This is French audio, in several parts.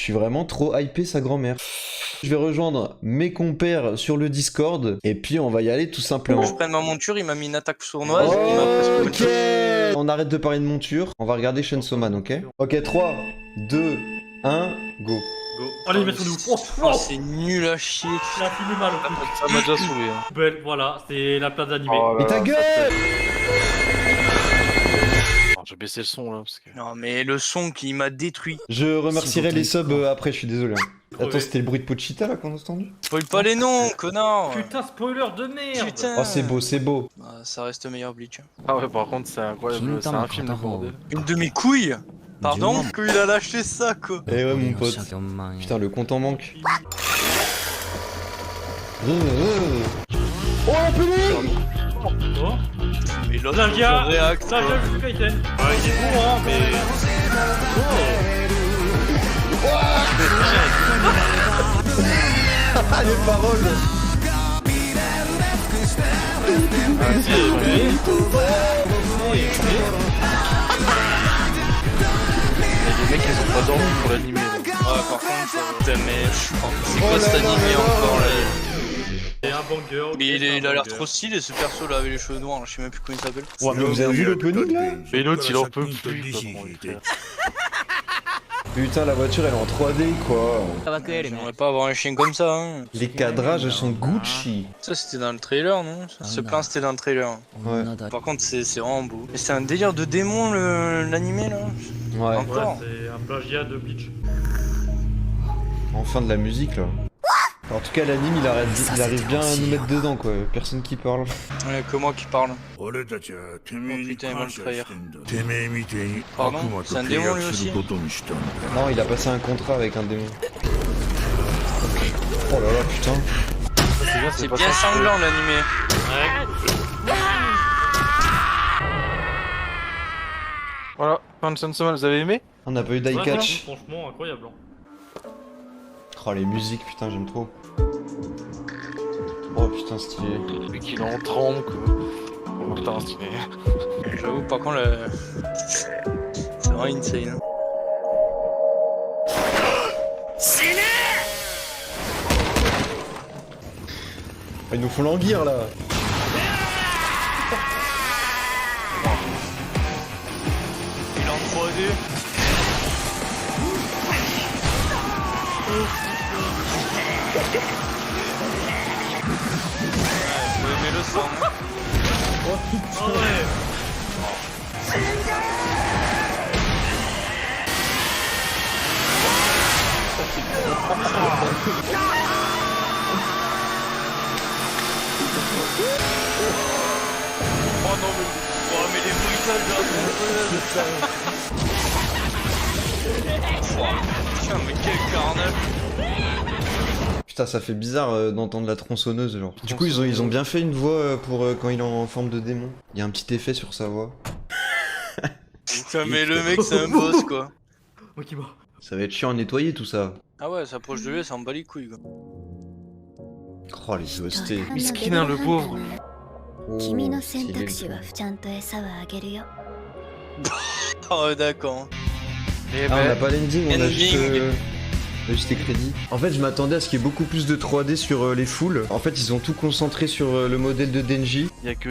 suis vraiment trop hypé sa grand-mère. Je vais rejoindre mes compères sur le Discord et puis on va y aller tout simplement. Je prenne ma monture, il m'a mis une attaque sournoise, il m'a presque Ok. On arrête de parler de monture, on va regarder Chainsaw Man, ok? Ok, 3, 2, 1, go. Go. Allez, mets-nous. Oh, c'est nul à chier. Il a filmé mal. Ça m'a déjà saoulé. Hein. Belle, voilà, c'est la place d'animé. Oh là Mais ta là, gueule! Je vais baisser le son là parce que. Non, mais le son qui m'a détruit. Je remercierai les subs après, je suis désolé. Attends, c'était le bruit de Pochita là qu'on a entendu? Spoil pas les noms, connard. Putain, spoiler de merde. Putain. Oh, c'est beau, c'est beau. Bah, ça reste meilleur Bleach. Ah ouais, par contre, c'est incroyable. C'est un film de bordel. Une de mes couilles. Pardon? Qu'il a lâché ça, quoi. Eh ouais, mon pote. Putain, le compte en manque. Oh, la pelée! Oh. Mais l'autre, Plagiat. réacte. Plagiat Jujutsu Kaisen. Ouais, il est bon, hein, mais. Ah, les paroles! Ah, si, les mecs, ils ont pas dormi pour l'animer. Ouais, par contre, putain, mais c'est quoi cet animé encore là? C'est un banger. Mais il a l'air trop stylé ce perso là avec les cheveux noirs, je sais même plus comment il s'appelle. Ouais, mais vous avez vu l'opening là? Mais l'autre, il en peut plus. Comment il fait. Putain, la voiture elle est en 3D quoi. J'aimerais pas avoir un chien comme ça, hein. Les cadrages sont Gucci. Ça c'était dans le trailer, non? Ce plan c'était dans le trailer. Ouais. Par contre c'est vraiment beau. Mais c'est un délire de démon l'animé là. Ouais. Encore. Ouais, c'est un plagiat de Bleach. Enfin de la musique là. En tout cas l'anime il arrive bien à nous mettre dedans quoi. Personne qui parle. Ouais, que moi qui parle. Oh putain, il va le trahir. Pardon? C'est un démon lui aussi? Non, il a passé un contrat avec un démon. Oh là là, putain. C'est bien sanglant l'animé. Ouais. Voilà, fin de Chainsaw Man, vous avez aimé? On n'a pas eu die Ouais, catch. franchement, incroyable. Hein. Oh les musiques, putain, j'aime trop. Oh putain, stylé. Le mec, il est en trempe quoi. Oh putain, stylé. J'avoue, par contre, c'est vraiment insane. Ils nous font languir là. Il est en 3D. Faut aimer le sang. Hein. Ah ouais. Oh non mais les bruitages là. Putain mais quel carnage. Putain, ça fait bizarre d'entendre la tronçonneuse genre. Du coup, ils ont bien fait une voix pour quand il est en forme de démon. Il y a un petit effet sur sa voix. Putain mais le mec c'est un boss quoi. Moi qui mort. Ça va être chiant à nettoyer tout ça. Ah ouais, ça approche de lui, ça en bat les couilles quoi. Oh les OST. Miskinin le pauvre. Oh, 君の選 stylé, 択肢はちゃんと餌はあげるよ Oh d'accord. Et Ah, on n'a ben, pas l'ending, on a juste, Ending. juste les crédits. En fait, je m'attendais à ce qu'il y ait beaucoup plus de 3D sur les foules. En fait, ils ont tout concentré sur le modèle de Denji. il y a que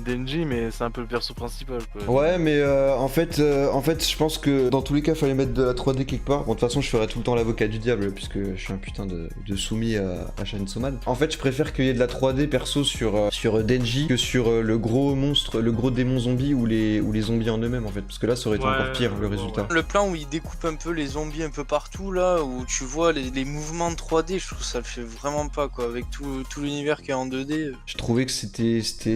Denji, mais c'est un peu le perso principal quoi. Ouais, mais en fait, je pense que dans tous les cas, fallait mettre de la 3D quelque part. Bon, de toute façon, je ferai tout le temps l'avocat du diable puisque je suis un putain de soumis à Chainsaw Man. En fait, je préfère qu'il y ait de la 3D perso sur Denji que sur le gros monstre, le gros démon zombie ou les zombies en eux-mêmes en fait. Parce que là, ça aurait été Ouais, encore pire le ouais, résultat. Le plan où il découpe un peu les zombies un peu partout là, où tu vois les mouvements de 3D, je trouve que ça le fait vraiment pas quoi, avec tout l'univers qui est en 2D. Je trouvais que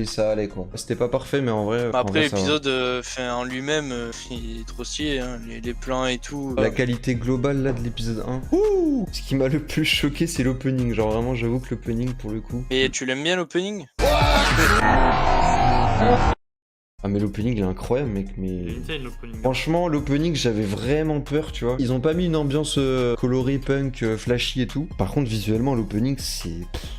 ça allait quoi. C'était pas parfait, mais en vrai. en Après vrai, ça va. l'épisode en lui-même, il est trop stylé, hein, les plans et tout. La qualité globale là de l'épisode 1. Ouh, ce qui m'a le plus choqué, c'est l'opening. Genre vraiment, j'avoue que l'opening pour le coup. Et tu l'aimes bien l'opening? Ah mais l'opening il est incroyable mec, Il est mais... insane l'opening. Franchement l'opening j'avais vraiment peur tu vois. Ils ont pas mis une ambiance colorée, punk, flashy et tout. Par contre visuellement l'opening c'est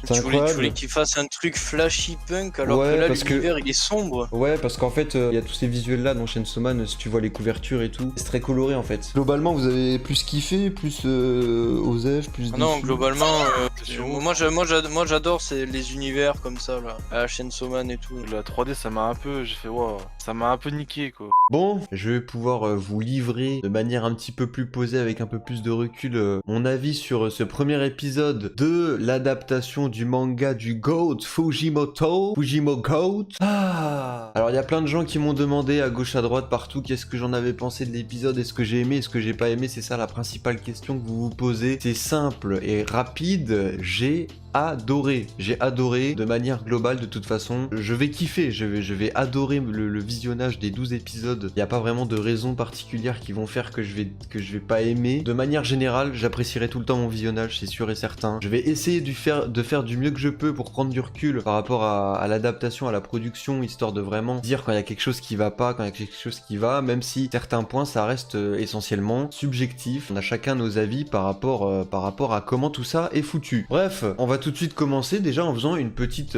Tu voulais incroyable. qu'il fasse un truc flashy punk alors Ouais, que là parce que- l'univers il est sombre. Ouais parce qu'en fait il y a tous ces visuels là dans Chainsaw Man, si tu vois les couvertures et tout, c'est très coloré en fait. Globalement vous avez plus kiffé, plus osef, plus Ah non, déçu. globalement, C'est sûr. moi j'adore les univers comme ça là, à Chainsaw Man et tout. La 3D, ça m'a un peu. J'ai fait, waouh, ça m'a un peu niqué quoi. Bon, je vais pouvoir vous livrer de manière un petit peu plus posée, avec un peu plus de recul, mon avis sur ce premier épisode de l'adaptation du manga du GOAT Fujimo GOAT. Alors il y a plein de gens qui m'ont demandé à gauche à droite partout qu'est-ce que j'en avais pensé de l'épisode, est-ce que j'ai aimé, est-ce que j'ai pas aimé, c'est ça la principale question que vous vous posez. C'est simple et rapide, j'ai adoré de manière globale. De toute façon je vais kiffer, je vais adorer le visionnage des 12 épisodes. Il n'y a pas vraiment de raison particulière qui vont faire que je vais pas aimer. De manière générale j'apprécierai tout le temps mon visionnage, c'est sûr et certain. Je vais essayer de faire du mieux que je peux pour prendre du recul par rapport à l'adaptation, à la production, histoire de vraiment dire quand il y a quelque chose qui va pas, quand il y a quelque chose qui va, même si certains points ça reste essentiellement subjectif. On a chacun nos avis par rapport à comment tout ça est foutu. Bref, on va tout de suite commencer déjà en faisant une petite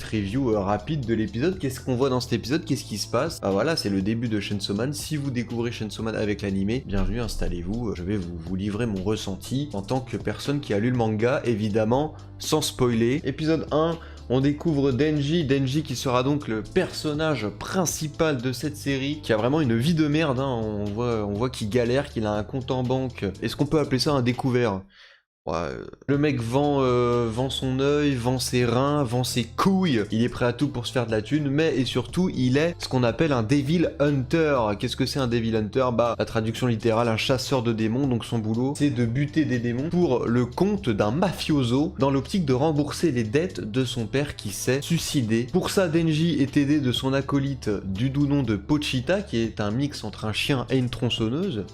review rapide de l'épisode. Qu'est-ce qu'on voit dans cet épisode? Qu'est-ce qui se passe? Ah voilà, c'est le début de Chainsaw Man. Si vous découvrez Chainsaw Man avec l'animé, bienvenue, installez-vous. Je vais vous livrer mon ressenti en tant que personne qui a lu le manga, évidemment, sans spoiler. Épisode 1, on découvre Denji qui sera donc le personnage principal de cette série, qui a vraiment une vie de merde, hein. On voit qu'il galère, qu'il a un compte en banque. Est-ce qu'on peut appeler ça un découvert? Ouais, le mec vend son œil, vend ses reins, vend ses couilles, il est prêt à tout pour se faire de la thune, mais et surtout il est ce qu'on appelle un Devil Hunter. Qu'est-ce que c'est un Devil Hunter? Bah la traduction littérale, un chasseur de démons, donc son boulot c'est de buter des démons pour le compte d'un mafioso, dans l'optique de rembourser les dettes de son père qui s'est suicidé. Pour ça Denji est aidé de son acolyte du doux nom de Pochita, qui est un mix entre un chien et une tronçonneuse.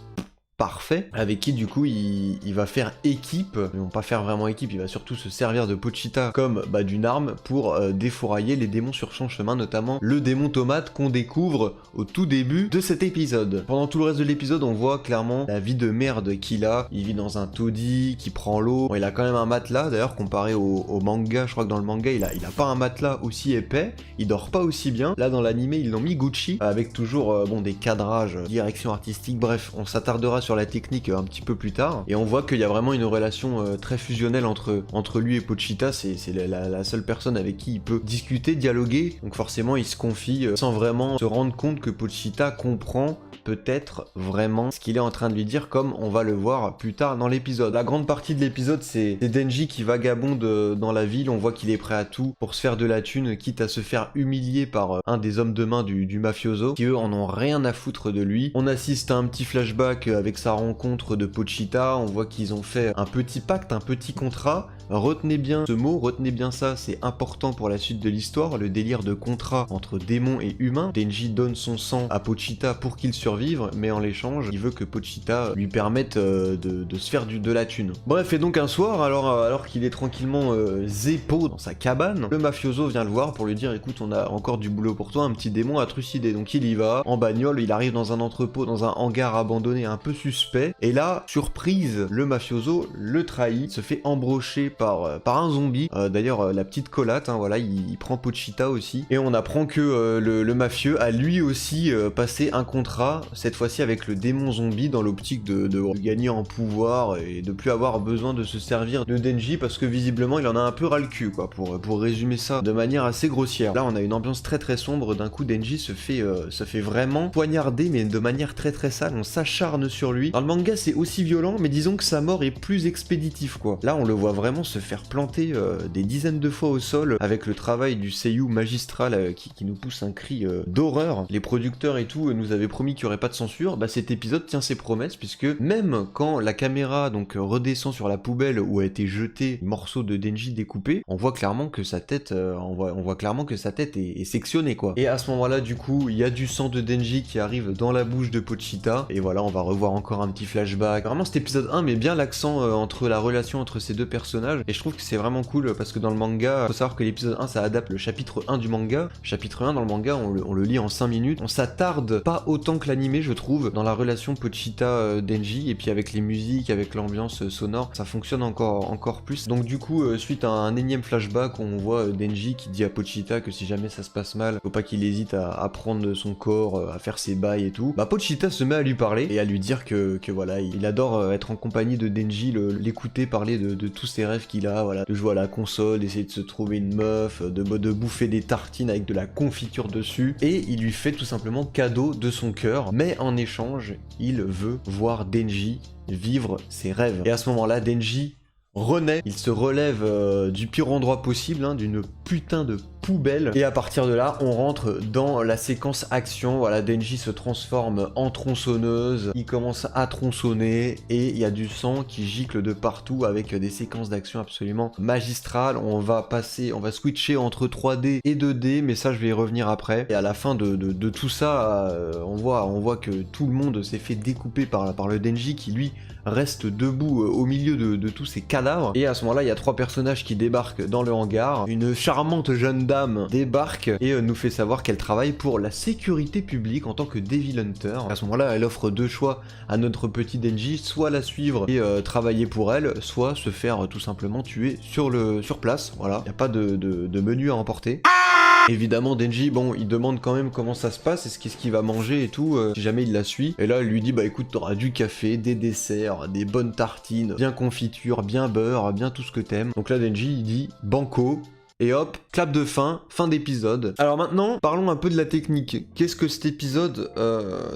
Parfait, avec qui du coup il va faire équipe, ils vont pas faire vraiment équipe, il va surtout se servir de Pochita comme d'une arme pour défourailler les démons sur son chemin, notamment le démon tomate qu'on découvre au tout début de cet épisode. Pendant tout le reste de l'épisode on voit clairement la vie de merde qu'il a, il vit dans un taudis qui prend l'eau, bon, il a quand même un matelas d'ailleurs comparé au manga, je crois que dans le manga il a pas un matelas aussi épais, il dort pas aussi bien, là dans l'animé ils l'ont mis Gucci, avec toujours des cadrages, direction artistique, bref on s'attardera sur la technique un petit peu plus tard, et on voit qu'il y a vraiment une relation très fusionnelle entre lui et Pochita. C'est la seule personne avec qui il peut discuter, dialoguer, donc forcément il se confie sans vraiment se rendre compte que Pochita comprend peut-être vraiment ce qu'il est en train de lui dire, comme on va le voir plus tard dans l'épisode. La grande partie de l'épisode c'est Denji qui vagabonde dans la ville, on voit qu'il est prêt à tout pour se faire de la thune, quitte à se faire humilier par un des hommes de main du mafioso, qui eux en ont rien à foutre de lui. On assiste à un petit flashback avec sa rencontre de Pochita, on voit qu'ils ont fait un petit pacte, un petit contrat. Retenez bien ce mot, retenez bien ça, c'est important pour la suite de l'histoire, le délire de contrat entre démons et humains. Denji donne son sang à Pochita pour qu'il survive, mais en l'échange, il veut que Pochita lui permette de se faire de la thune. Bref, et donc un soir, alors qu'il est tranquillement zépo dans sa cabane, le mafioso vient le voir pour lui dire écoute, on a encore du boulot pour toi, un petit démon à trucider. Donc il y va, en bagnole, il arrive dans un entrepôt, dans un hangar abandonné un peu suspect, et là, surprise, le mafioso le trahit, se fait embrocher par un zombie. D'ailleurs, la petite collate, hein, voilà, il prend Pochita aussi, et on apprend que le mafieux a lui aussi passé un contrat, cette fois-ci avec le démon zombie, dans l'optique de gagner en pouvoir et de plus avoir besoin de se servir de Denji, parce que visiblement il en a un peu ras le cul, quoi, pour résumer ça de manière assez grossière. Là on a une ambiance très très sombre, d'un coup Denji se fait vraiment poignarder, mais de manière très très sale, on s'acharne sur lui. Dans le manga c'est aussi violent, mais disons que sa mort est plus expéditive, quoi. Là on le voit vraiment se faire planter des dizaines de fois au sol, avec le travail du seiyuu magistral qui nous pousse un cri d'horreur. Les producteurs et tout nous avaient promis qu'il n'y aurait pas de censure, bah cet épisode tient ses promesses, puisque même quand la caméra donc redescend sur la poubelle où a été jeté le morceau de Denji découpé, on voit clairement que sa tête on voit clairement que sa tête est sectionnée, quoi. Et à ce moment-là du coup il y a du sang de Denji qui arrive dans la bouche de Pochita, et voilà, on va revoir encore un petit flashback. Vraiment cet épisode 1 met bien l'accent entre la relation entre ces deux personnages, personnages. Et je trouve que c'est vraiment cool parce que dans le manga, faut savoir que l'épisode 1 ça adapte le chapitre 1 du manga. Chapitre 1 dans le manga, on le lit en 5 minutes. On s'attarde pas autant que l'animé, je trouve, dans la relation Pochita-Denji. Et puis avec les musiques, avec l'ambiance sonore, ça fonctionne encore plus. Donc du coup, suite à un énième flashback, on voit Denji qui dit à Pochita que si jamais ça se passe mal, faut pas qu'il hésite à prendre son corps, à faire ses bails et tout. Bah Pochita se met à lui parler et à lui dire que voilà, il adore être en compagnie de Denji, l'écouter parler de tous ses rêves qu'il a, voilà, de jouer à la console, d'essayer de se trouver une meuf, de bouffer des tartines avec de la confiture dessus, et il lui fait tout simplement cadeau de son cœur, mais en échange, il veut voir Denji vivre ses rêves. Et à ce moment-là, Denji renaît, il se relève du pire endroit possible, hein, d'une putain de poubelle, et à partir de là on rentre dans la séquence action. Voilà, Denji se transforme en tronçonneuse, il commence à tronçonner et il y a du sang qui gicle de partout avec des séquences d'action absolument magistrales. On va switcher entre 3D et 2D, mais ça je vais y revenir après. Et à la fin de tout ça, on voit que tout le monde s'est fait découper par le Denji qui lui reste debout au milieu de tous ces cadavres. Et à ce moment-là, il y a 3 personnages qui débarquent dans le hangar. Une charmante jeune dame débarque et nous fait savoir qu'elle travaille pour la sécurité publique en tant que Devil Hunter. À ce moment-là, elle offre 2 choix à notre petit Denji, soit la suivre et travailler pour elle, soit se faire tout simplement tuer sur place. Voilà, il n'y a pas de menu à emporter. Évidemment, Denji, bon, il demande quand même comment ça se passe, qu'est-ce qu'il va manger et tout, si jamais il la suit. Et là, elle lui dit, bah écoute, t'auras du café, des desserts, des bonnes tartines, bien confiture, bien beurre, bien tout ce que t'aimes. Donc là, Denji, il dit, banco. Et hop, clap de fin d'épisode. Alors maintenant, parlons un peu de la technique. Qu'est-ce que cet épisode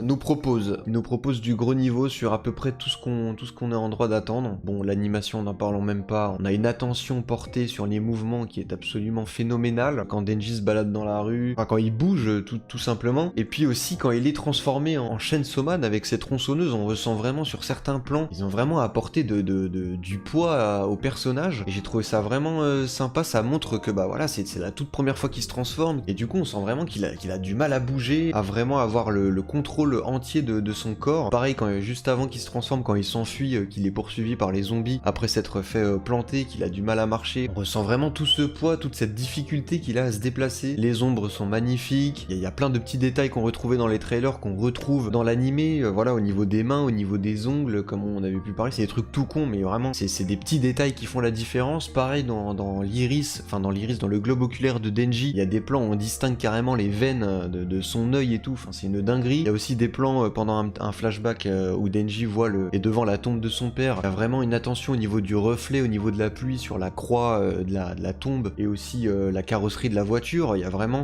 nous propose ? Il nous propose du gros niveau sur à peu près tout ce qu'on est en droit d'attendre. Bon, l'animation, n'en parlons même pas. On a une attention portée sur les mouvements qui est absolument phénoménale. Quand Denji se balade dans la rue, enfin, quand il bouge tout simplement. Et puis aussi quand il est transformé en Chainsaw Man avec cette tronçonneuse, on ressent vraiment sur certains plans, ils ont vraiment apporté du poids au personnage. Et j'ai trouvé ça vraiment sympa, ça montre que bah voilà, c'est la toute première fois qu'il se transforme, et du coup on sent vraiment qu'il a du mal à bouger, à vraiment avoir le contrôle entier de son corps. Pareil, juste avant qu'il se transforme, quand il s'enfuit, qu'il est poursuivi par les zombies, après s'être fait planter, qu'il a du mal à marcher, on ressent vraiment tout ce poids, toute cette difficulté qu'il a à se déplacer. Les ombres sont magnifiques, il y a plein de petits détails qu'on retrouvait dans les trailers, qu'on retrouve dans l'animé, voilà, au niveau des mains, au niveau des ongles, comme on avait pu parler, c'est des trucs tout cons, mais vraiment, c'est des petits détails qui font la différence. Pareil dans l'iris, dans le globe oculaire de Denji, il y a des plans où on distingue carrément les veines de son œil et tout, enfin c'est une dinguerie. Il y a aussi des plans pendant un flashback où Denji est devant la tombe de son père. Il y a vraiment une attention au niveau du reflet, au niveau de la pluie, sur la croix de la tombe, et aussi la carrosserie de la voiture.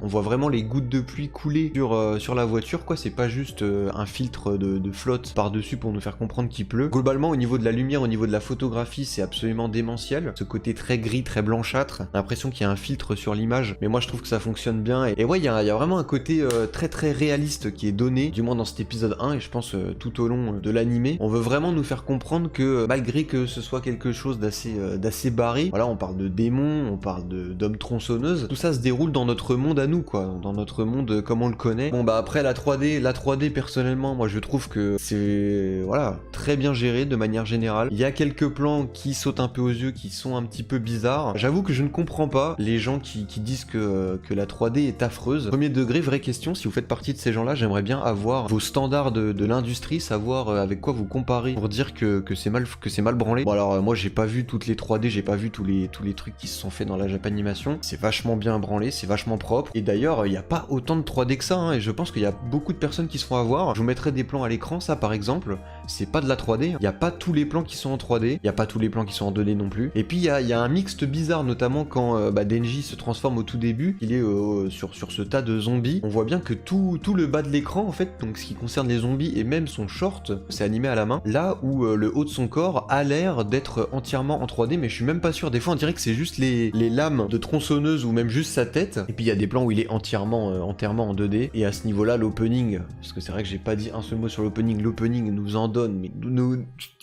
On voit vraiment les gouttes de pluie couler sur la voiture, quoi. C'est pas juste un filtre de flotte par-dessus pour nous faire comprendre qu'il pleut. Globalement, au niveau de la lumière, au niveau de la photographie, c'est absolument démentiel. Ce côté très gris, très blanchâtre, l'impression qu'il y a un filtre sur l'image, mais moi je trouve que ça fonctionne bien. Et ouais, il y a vraiment un côté très très réaliste qui est donné, du moins dans cet épisode 1, et je pense tout au long de l'animé. On veut vraiment nous faire comprendre que malgré que ce soit quelque chose d'assez barré, voilà, on parle de démons, on parle d'hommes tronçonneuses, tout ça se déroule dans notre monde à nous, quoi, dans notre monde comme on le connaît. Bon bah après la 3D personnellement, moi je trouve que c'est, voilà, très bien géré de manière générale. Il y a quelques plans qui sautent un peu aux yeux, qui sont un petit peu bizarres. J'avoue que je ne comprends pas les gens qui disent que la 3D est affreuse. Premier degré, vraie question, si vous faites partie de ces gens-là, j'aimerais bien avoir vos standards de l'industrie, savoir avec quoi vous comparez pour dire que c'est mal branlé. Bon alors moi j'ai pas vu toutes les 3D, j'ai pas vu tous les trucs qui se sont faits dans la Japanimation. C'est vachement bien branlé, c'est vachement propre. Et d'ailleurs, il n'y a pas autant de 3D que ça, hein, et je pense qu'il y a beaucoup de personnes qui se font avoir. Je vous mettrai des plans à l'écran, ça par exemple, c'est pas de la 3D. Il n'y a pas tous les plans qui sont en 3D, il n'y a pas tous les plans qui sont en 2D non plus. Et puis il y a un mixte bizarre, notamment quand Denji se transforme au tout début, il est sur ce tas de zombies. On voit bien que tout le bas de l'écran, en fait, donc ce qui concerne les zombies et même son short, c'est animé à la main, là où le haut de son corps a l'air d'être entièrement en 3D, mais je suis même pas sûr. Des fois on dirait que c'est juste les lames de tronçonneuse ou même juste sa tête. Et puis il y a des plans où il est entièrement en 2D. Et à ce niveau-là, l'opening, parce que c'est vrai que j'ai pas dit un seul mot sur l'opening nous en donne, mais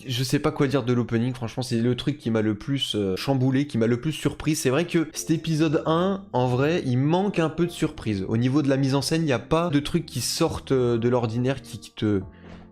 je sais pas quoi dire de l'opening, franchement c'est le truc qui m'a le plus chamboulé, qui m'a le plus surpris. C'est vrai que cet épisode 1, en vrai, il manque un peu de surprise. Au niveau de la mise en scène, il n'y a pas de trucs qui sortent de l'ordinaire, qui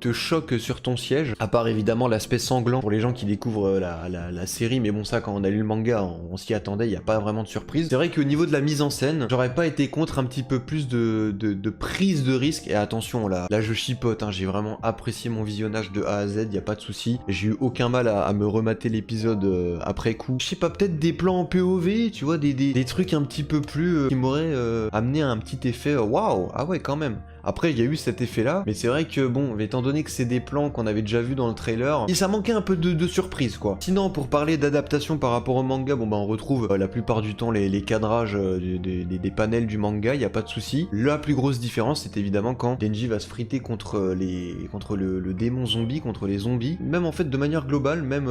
te choque sur ton siège, à part évidemment l'aspect sanglant pour les gens qui découvrent la série, mais bon ça quand on a lu le manga, on s'y attendait, il n'y a pas vraiment de surprise. C'est vrai qu'au niveau de la mise en scène, j'aurais pas été contre un petit peu plus de prise de risque, et attention là je chipote, hein, j'ai vraiment apprécié mon visionnage de A à Z, y a pas de souci, j'ai eu aucun mal à me remater l'épisode après coup. Je sais pas, peut-être des plans en POV, tu vois, des trucs un petit peu plus qui m'auraient amené à un petit effet waouh, ah ouais quand même. Après, il y a eu cet effet-là, mais c'est vrai que bon, étant donné que c'est des plans qu'on avait déjà vus dans le trailer, et ça manquait un peu de surprise, quoi. Sinon, pour parler d'adaptation par rapport au manga, bon bah on retrouve la plupart du temps les cadrages des panels du manga, il y a pas de souci. La plus grosse différence, c'est évidemment quand Denji va se friter contre le démon zombie, contre les zombies. Même en fait, de manière globale, même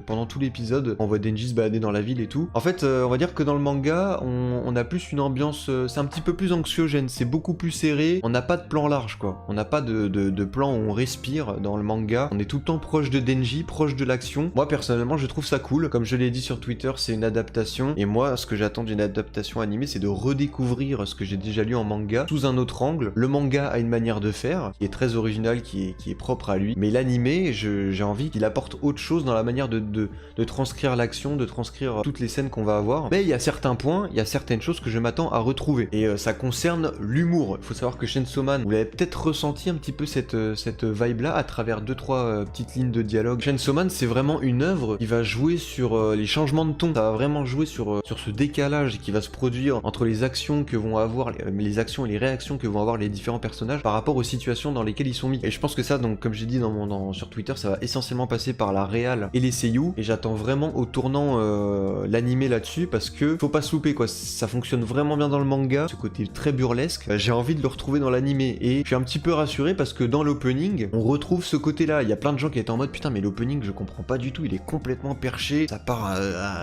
pendant tout l'épisode, on voit Denji se balader dans la ville et tout. En fait, on va dire que dans le manga, on a plus une ambiance, c'est un petit peu plus anxiogène, c'est beaucoup plus serré, on n'a pas de plan large quoi, on n'a pas de plan où on respire dans le manga, on est tout le temps proche de Denji, proche de l'action. Moi personnellement je trouve ça cool, comme je l'ai dit sur Twitter, c'est une adaptation, et moi ce que j'attends d'une adaptation animée c'est de redécouvrir ce que j'ai déjà lu en manga sous un autre angle. Le manga a une manière de faire qui est très originale, qui est propre à lui, mais l'animé, j'ai envie qu'il apporte autre chose dans la manière de transcrire l'action, de transcrire toutes les scènes qu'on va avoir. Mais il y a certains points, il y a certaines choses que je m'attends à retrouver, et ça concerne l'humour. Il faut savoir que Chainsaw Man, vous l'avez peut-être ressenti un petit peu cette vibe là à travers 2-3 petites lignes de dialogue. Chainsaw Man, c'est vraiment une œuvre qui va jouer sur les changements de ton, ça va vraiment jouer sur ce décalage qui va se produire entre les actions que vont avoir, les actions et les réactions que vont avoir les différents personnages par rapport aux situations dans lesquelles ils sont mis. Et je pense que ça, donc comme j'ai dit sur Twitter, ça va essentiellement passer par la réal et les seiyuu, et j'attends vraiment au tournant l'animé là-dessus, parce que faut pas se louper quoi, ça fonctionne vraiment bien dans le manga, ce côté très burlesque, j'ai envie de le retrouver dans l'animé. Et je suis un petit peu rassuré parce que dans l'opening, on retrouve ce côté-là. Il y a plein de gens qui étaient en mode putain mais l'opening je comprends pas du tout, il est complètement perché, ça part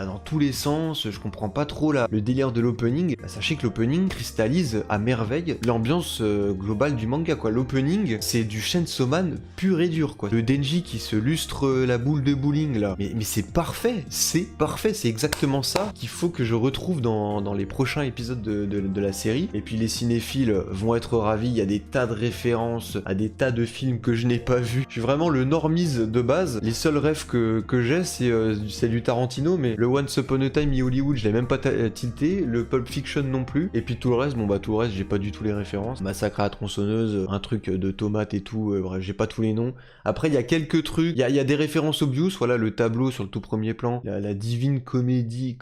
dans tous les sens, je comprends pas trop là le délire de l'opening. Bah, sachez que l'opening cristallise à merveille l'ambiance globale du manga quoi. L'opening c'est du Chainsaw Man pur et dur quoi. Le Denji qui se lustre la boule de bowling là. Mais c'est parfait, c'est exactement ça qu'il faut que je retrouve dans les prochains épisodes de la série. Et puis les cinéphiles vont être ravis, il y a des tas de références à des tas de films que je n'ai pas vus. Je suis vraiment le normise de base. Les seuls rêves que j'ai, c'est du Tarantino, mais le Once Upon a Time in Hollywood, je l'ai même pas tilté. Le Pulp Fiction non plus. Et puis tout le reste, bon bah tout le reste, j'ai pas du tout les références. Massacre à la tronçonneuse, un truc de tomates et tout, bref, j'ai pas tous les noms. Après, il y a quelques trucs, il y a des références obvious, voilà, le tableau sur le tout premier plan, la divine comédie,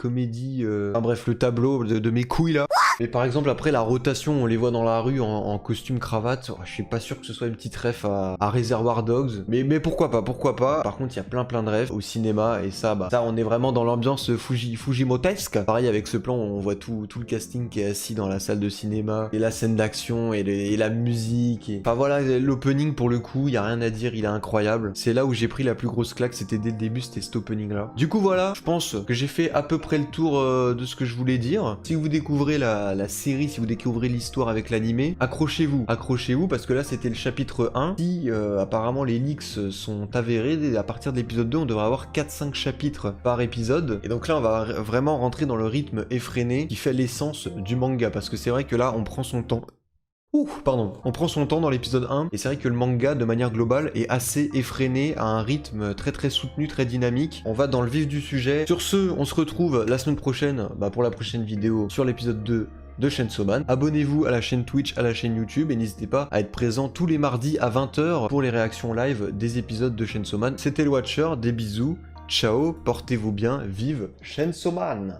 enfin bref, le tableau de mes couilles là. Mais par exemple, après la rotation, on les voit dans la rue en costume cravate, je suis pas sûr que ce soit une petite ref à Reservoir Dogs, mais pourquoi pas. Par contre, il y a plein de refs au cinéma, et ça, on est vraiment dans l'ambiance Fujimotesque. Pareil avec ce plan, on voit tout le casting qui est assis dans la salle de cinéma, et la scène d'action, et la musique, enfin voilà, l'opening pour le coup, il y a rien à dire, il est incroyable. C'est là où j'ai pris la plus grosse claque, c'était dès le début, c'était cet opening là. Du coup voilà, je pense que j'ai fait à peu près le tour de ce que je voulais dire. Si vous découvrez la série, si vous découvrez l'histoire avec l'animé, accrochez-vous parce que là c'était le chapitre 1. Si apparemment les leaks sont avérés, à partir de l'épisode 2 on devrait avoir 4-5 chapitres par épisode, et donc là on va vraiment rentrer dans le rythme effréné qui fait l'essence du manga, parce que c'est vrai que là on prend son temps. On prend son temps dans l'épisode 1, et c'est vrai que le manga, de manière globale, est assez effréné, à un rythme très soutenu, très dynamique. On va dans le vif du sujet. Sur ce, on se retrouve la semaine prochaine, pour la prochaine vidéo sur l'épisode 2 de Chainsaw Man. Abonnez-vous à la chaîne Twitch, à la chaîne YouTube, et n'hésitez pas à être présent tous les mardis à 20h pour les réactions live des épisodes de Chainsaw Man. C'était le Watcher, des bisous, ciao, portez-vous bien, vive Chainsaw Man.